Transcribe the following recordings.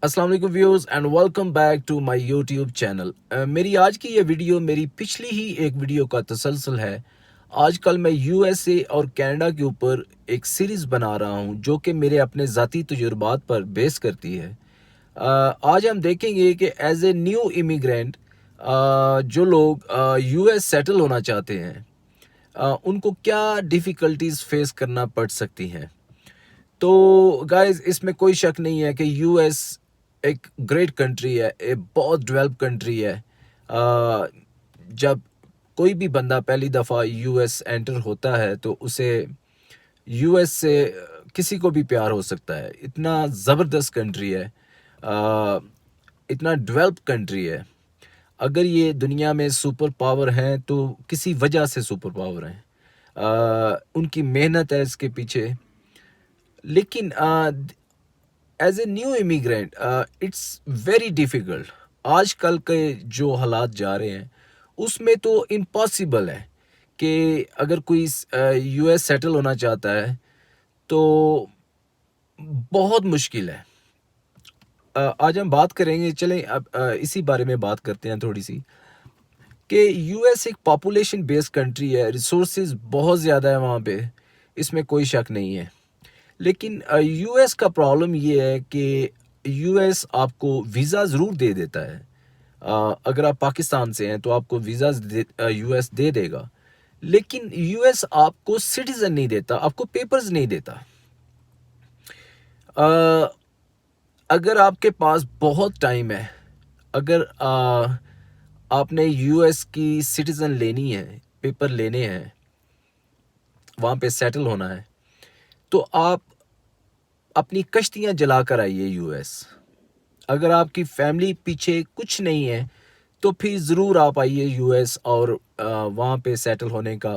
अस्सलाम वालेकुम viewers and welcome back to my YouTube channel. मेरी आज की ये वीडियो मेरी पिछली ही एक वीडियो का तसलसल है। आजकल मैं यूएसए और कनाडा के ऊपर एक सीरीज़ बना रहा हूँ जो कि मेरे अपने ज़ाती तजुर्बात पर बेस करती है। आज हम देखेंगे कि एज ए न्यू इमिग्रेंट जो लोग यूएस सेटल होना चाहते हैं उनको क्या डिफ़िकल्टीज़ फेस करना पड़ सकती हैं। तो गाइस इसमें कोई शक नहीं है कि यूएस एक ग्रेट कंट्री है, एक बहुत डेवलप कंट्री है। जब कोई भी बंदा पहली दफ़ा यूएस एंटर होता है तो उसे यूएस से किसी को भी प्यार हो सकता है। इतना ज़बरदस्त कंट्री है, इतना डेवलप कंट्री है। अगर ये दुनिया में सुपर पावर हैं तो किसी वजह से सुपर पावर हैं। उनकी मेहनत है इसके पीछे। लेकिन as a new immigrant it's very difficult. आजकल के जो हालात जा रहे हैं उसमें तो इम्पॉसिबल है कि अगर कोई यूएस सेटल होना चाहता है तो बहुत मुश्किल है। आज हम बात करेंगे, चलें अब इसी बारे में बात करते हैं थोड़ी सी कि यूएस एक पॉपुलेशन बेस्ड कंट्री है, रिसोर्सेज बहुत ज़्यादा है वहाँ पे, इसमें कोई शक नहीं है। लेकिन यूएस का प्रॉब्लम ये है कि यूएस आपको वीज़ा ज़रूर दे देता है। अगर आप पाकिस्तान से हैं तो आपको वीज़ा यूएस दे देगा, लेकिन यूएस आपको सिटीज़न नहीं देता, आपको पेपर्स नहीं देता। अ, अगर आपके पास बहुत टाइम है, अगर आपने यूएस की सिटीज़न लेनी है, पेपर लेने हैं, वहाँ पे सेटल होना है, तो आप अपनी कश्तियाँ जला कर आइए यूएस। अगर आपकी फैमिली पीछे कुछ नहीं है तो फिर ज़रूर आप आइए यूएस और वहाँ पे सेटल होने का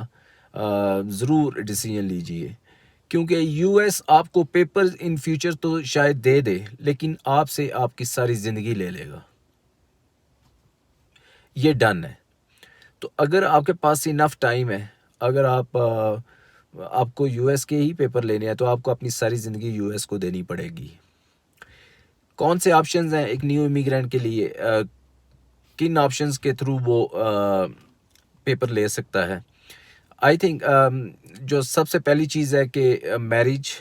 ज़रूर डिसीजन लीजिए, क्योंकि यूएस आपको पेपर्स इन फ्यूचर तो शायद दे दे, लेकिन आपसे आपकी सारी ज़िंदगी ले लेगा। ये डन है। तो अगर आपके पास इनफ टाइम है, अगर आपको यूएस के ही पेपर लेने हैं तो आपको अपनी सारी ज़िंदगी यूएस को देनी पड़ेगी। कौन से ऑप्शंस हैं एक न्यू इमिग्रेंट के लिए? किन ऑप्शंस के थ्रू वो पेपर ले सकता है? आई थिंक जो सबसे पहली चीज़ है कि मैरिज।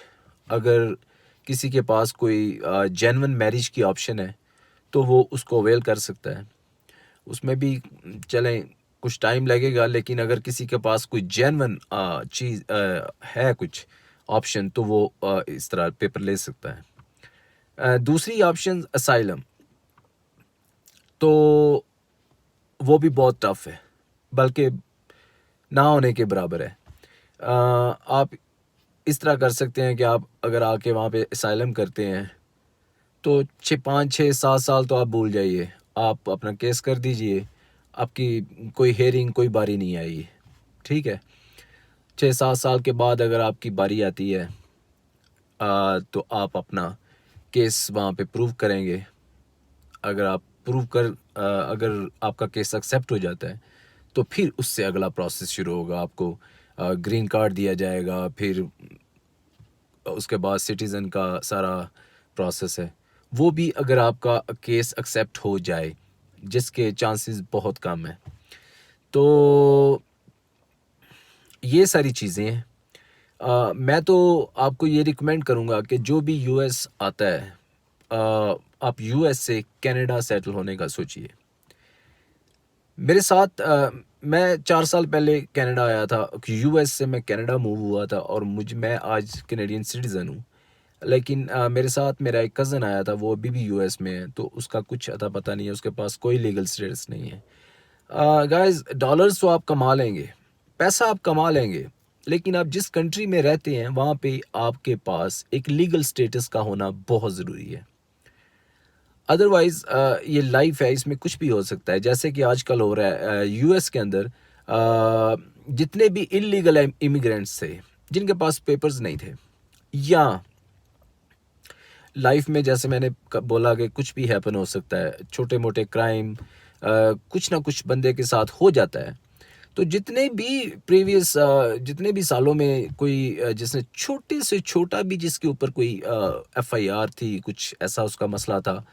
अगर किसी के पास कोई जेन्युइन मैरिज की ऑप्शन है तो वो उसको अवेल कर सकता है। उसमें भी चलें कुछ टाइम लगेगा, लेकिन अगर किसी के पास कोई जेन्युइन चीज़ है, कुछ ऑप्शन, तो वो इस तरह पेपर ले सकता है। दूसरी ऑप्शन असाइलम, तो वो भी बहुत टफ है, बल्कि ना होने के बराबर है। आप इस तरह कर सकते हैं कि आप अगर आके वहाँ पे असाइलम करते हैं तो 5, 6, 7 साल तो आप भूल जाइए, आप अपना केस कर दीजिए, आपकी कोई हेयरिंग, कोई बारी नहीं आएगी। ठीक है, 6, 7 साल के बाद अगर आपकी बारी आती है तो आप अपना केस वहाँ पे प्रूव करेंगे। अगर आप अगर आपका केस एक्सेप्ट हो जाता है तो फिर उससे अगला प्रोसेस शुरू होगा। आपको ग्रीन कार्ड दिया जाएगा, फिर उसके बाद सिटीज़न का सारा प्रोसेस है, वो भी अगर आपका केस एक्सेप्ट हो जाए, जिसके चांसेस बहुत कम है। तो ये सारी चीज़ें हैं। मैं तो आपको ये रिकमेंड करूँगा कि जो भी यूएस आता है, आप यूएस से कनाडा सेटल होने का सोचिए। मेरे साथ मैं 4 साल पहले कनाडा आया था, यूएस से मैं कनाडा मूव हुआ था और मैं आज कैनेडियन सिटीज़न हूँ। लेकिन मेरे साथ मेरा एक कज़न आया था, वो अभी भी यूएस में है, तो उसका कुछ अता पता नहीं है, उसके पास कोई लीगल स्टेटस नहीं है। गाइस, डॉलर्स तो आप कमा लेंगे, पैसा आप कमा लेंगे, लेकिन आप जिस कंट्री में रहते हैं वहाँ पे आपके पास एक लीगल स्टेटस का होना बहुत ज़रूरी है। अदरवाइज़ ये लाइफ है, इसमें कुछ भी हो सकता है। जैसे कि आजकल हो रहा है यूएस के अंदर, जितने भी इलीगल इमिग्रेंट्स थे जिनके पास पेपर्स नहीं थे, या लाइफ में जैसे मैंने बोला कि कुछ भी हैपन हो सकता है, छोटे मोटे क्राइम कुछ ना कुछ बंदे के साथ हो जाता है, तो जितने भी सालों में कोई जिसने छोटे से छोटा भी जिसके ऊपर कोई एफआईआर थी, कुछ ऐसा उसका मसला था,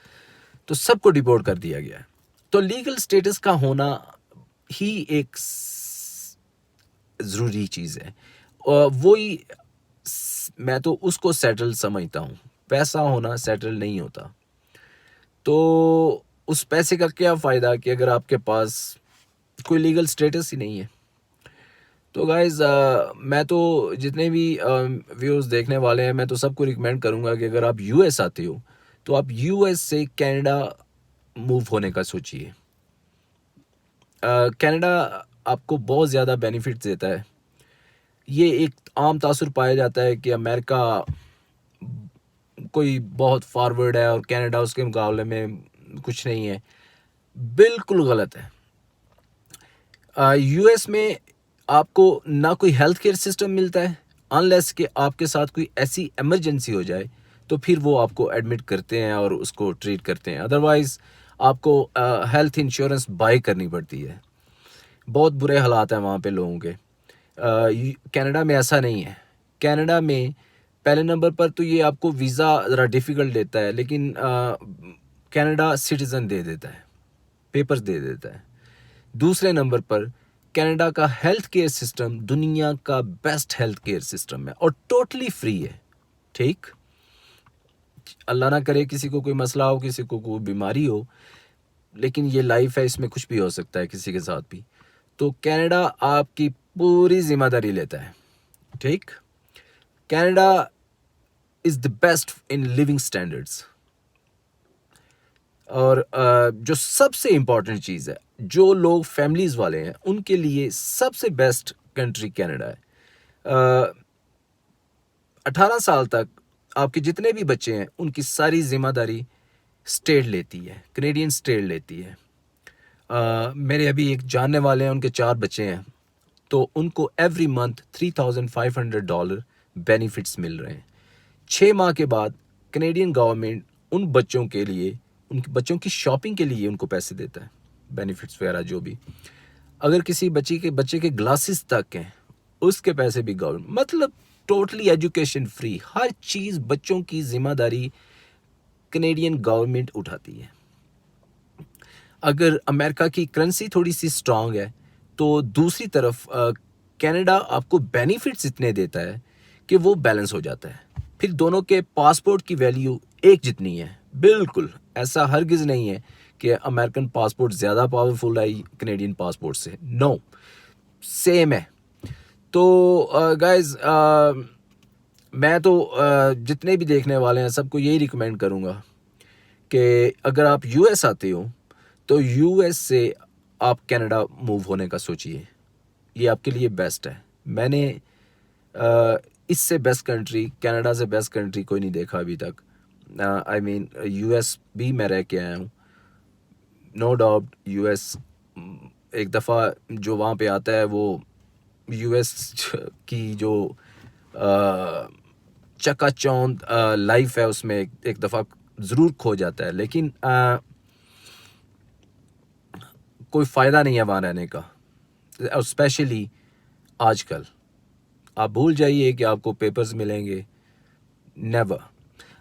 तो सबको डिपोर्ट कर दिया गया। तो लीगल स्टेटस का होना ही एक ज़रूरी चीज़ है। वही मैं तो उसको सेटल समझता हूँ। पैसा होना सेटल नहीं होता। तो उस पैसे का क्या फ़ायदा कि अगर आपके पास कोई लीगल स्टेटस ही नहीं है। तो गाइज़ मैं तो जितने भी व्यूअर्स देखने वाले हैं, मैं तो सबको रिकमेंड करूँगा कि अगर आप यूएस आते हो तो आप यूएस से कनाडा मूव होने का सोचिए। कनाडा आपको बहुत ज़्यादा बेनिफिट्स देता है। ये एक आम तासुर पाया जाता है कि अमेरिका कोई बहुत फॉरवर्ड है और कनाडा उसके मुकाबले में कुछ नहीं है। बिल्कुल गलत है। यूएस में आपको ना कोई हेल्थ केयर सिस्टम मिलता है, अनलेस कि आपके साथ कोई ऐसी इमरजेंसी हो जाए, तो फिर वो आपको एडमिट करते हैं और उसको ट्रीट करते हैं। अदरवाइज़ आपको हेल्थ इंश्योरेंस बाय करनी पड़ती है। बहुत बुरे हालात हैं वहाँ पे लोगों के। कनाडा में ऐसा नहीं है। कनाडा में पहले नंबर पर तो ये आपको वीज़ा ज़रा डिफ़िकल्ट देता है, लेकिन कनाडा सिटीज़न दे देता है, पेपर्स दे देता है। दूसरे नंबर पर कनाडा का हेल्थ केयर सिस्टम दुनिया का बेस्ट हेल्थ केयर सिस्टम है और टोटली फ्री है। ठीक, अल्लाह ना करे किसी को कोई मसला हो, किसी को कोई बीमारी हो, लेकिन ये लाइफ है, इसमें कुछ भी हो सकता है किसी के साथ भी। तो कनाडा आपकी पूरी जिम्मेदारी लेता है। ठीक, Canada is the best in living standards. और जो सबसे इम्पॉर्टेंट चीज़ है, जो लोग फैमिलीज़ वाले हैं उनके लिए सबसे बेस्ट कंट्री कनाडा है। 18 साल तक आपके जितने भी बच्चे हैं उनकी सारी जिम्मेदारी स्टेट लेती है, कनेडियन स्टेट लेती है। मेरे अभी एक जानने वाले हैं, उनके 4 बच्चे हैं, तो उनको एवरी मंथ $3,500 बेनिफिट्स मिल रहे हैं। 6 माह के बाद कनेडियन गवर्नमेंट उन बच्चों के लिए, उनके बच्चों की शॉपिंग के लिए उनको पैसे देता है, बेनिफिट्स वगैरह जो भी। अगर किसी बच्चे के ग्लासेस तक हैं, उसके पैसे भी गवर्नमेंट, मतलब टोटली एजुकेशन फ्री, हर चीज़ बच्चों की जिम्मेदारी कनेडियन गवर्नमेंट उठाती है। अगर अमेरिका की करेंसी थोड़ी सी स्ट्रांग है, तो दूसरी तरफ कनाडा आपको बेनिफिट्स इतने देता है कि वो बैलेंस हो जाता है। फिर दोनों के पासपोर्ट की वैल्यू एक जितनी है। बिल्कुल ऐसा हरगिज़ नहीं है कि अमेरिकन पासपोर्ट ज़्यादा पावरफुल है कनेडियन पासपोर्ट से। नो, सेम है। तो गाइज़ मैं तो जितने भी देखने वाले हैं सबको यही रिकमेंड करूँगा कि अगर आप यूएस आते हो तो यूएस से आप कनाडा मूव होने का सोचिए। ये आपके लिए बेस्ट है। मैंने इससे बेस्ट कंट्री, कनाडा से बेस्ट कंट्री कोई नहीं देखा अभी तक। आई मीन यूएस भी मैं रह के आया हूँ, नो डाउट। यूएस एक दफ़ा जो वहाँ पे आता है वो यूएस की जो चकाचौंध लाइफ है उसमें एक दफ़ा ज़रूर खो जाता है, लेकिन कोई फ़ायदा नहीं है वहाँ रहने का। और स्पेशली आजकल आप भूल जाइए कि आपको पेपर्स मिलेंगे, नेवर।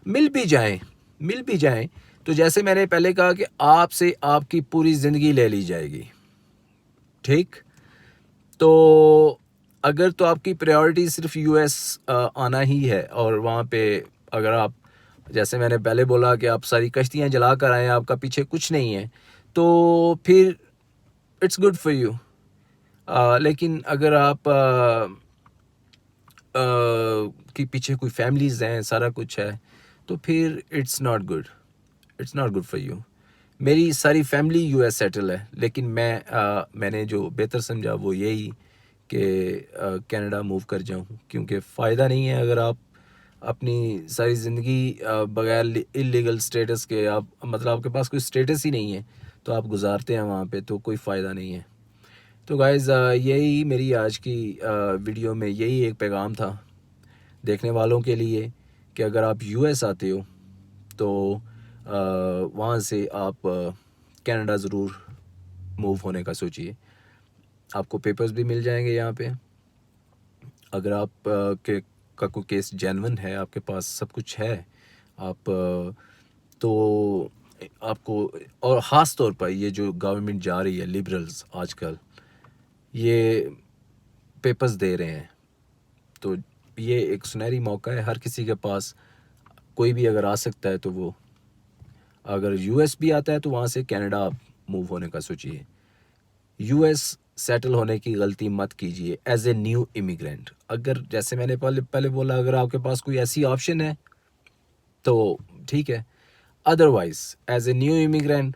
मिल भी जाएं तो जैसे मैंने पहले कहा कि आपसे आपकी पूरी ज़िंदगी ले ली जाएगी। ठीक, तो अगर तो आपकी प्रायोरिटी सिर्फ यूएस आना ही है और वहाँ पे अगर आप, जैसे मैंने पहले बोला कि आप सारी कश्तियाँ जला कर आएँ, आपका पीछे कुछ नहीं है, तो फिर इट्स गुड फॉर यू। लेकिन अगर आप कि पीछे कोई फैमिलीज़ हैं, सारा कुछ है, तो फिर it's not good for you. मेरी सारी फैमिली यूएस सेटल है, लेकिन मैंने जो बेहतर समझा वो यही कि कनाडा मूव कर जाऊँ, क्योंकि फ़ायदा नहीं है अगर आप अपनी सारी ज़िंदगी बगैर इलीगल स्टेटस के, आप मतलब आपके पास कोई स्टेटस ही नहीं है, तो आप गुजारते हैं वहाँ पे, तो कोई फ़ायदा नहीं है। तो गाइज़ यही मेरी आज की वीडियो में यही एक पैगाम था देखने वालों के लिए कि अगर आप यूएस आते हो तो वहाँ से आप कनाडा ज़रूर मूव होने का सोचिए। आपको पेपर्स भी मिल जाएंगे यहाँ पे। अगर आप के का कोई केस जेन्युइन है, आपके पास सब कुछ है, आप तो आपको, और ख़ास तौर पर ये जो गवर्नमेंट जा रही है, लिबरल्स आजकल ये पेपर्स दे रहे हैं, तो ये एक सुनहरी मौका है हर किसी के पास। कोई भी अगर आ सकता है तो वो, अगर यूएस भी आता है तो वहाँ से कनाडा आप मूव होने का सोचिए। यूएस सेटल होने की गलती मत कीजिए एज ए न्यू इमिग्रेंट। अगर जैसे मैंने पहले पहले बोला, अगर आपके पास कोई ऐसी ऑप्शन है तो ठीक है, otherwise as a new immigrant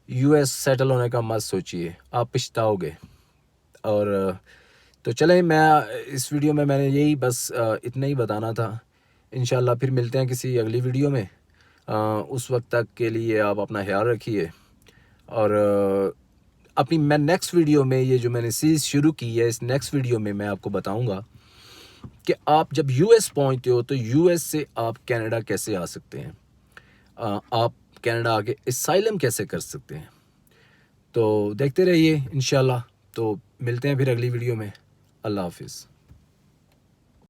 US settle होने का मत सोचिए, आप पछताओगे। और तो चलें, मैं इस वीडियो में मैंने यही बस इतना ही बताना था। इंशाल्लाह फिर मिलते हैं किसी अगली वीडियो में। उस वक्त तक के लिए आप अपना ख्याल रखिए। और अपनी मैं नेक्स्ट वीडियो में, ये जो मैंने सीरीज़ शुरू की है, इस नेक्स्ट वीडियो में मैं आपको बताऊंगा कि आप जब यूएस पहुंचते हो तो यूएस से आप कनाडा कैसे आ सकते हैं, आप कनाडा आके असाइलम कैसे कर सकते हैं। तो देखते रहिए इंशाल्लाह। तो मिलते हैं फिर अगली वीडियो में। अल्लाह हाफिज़।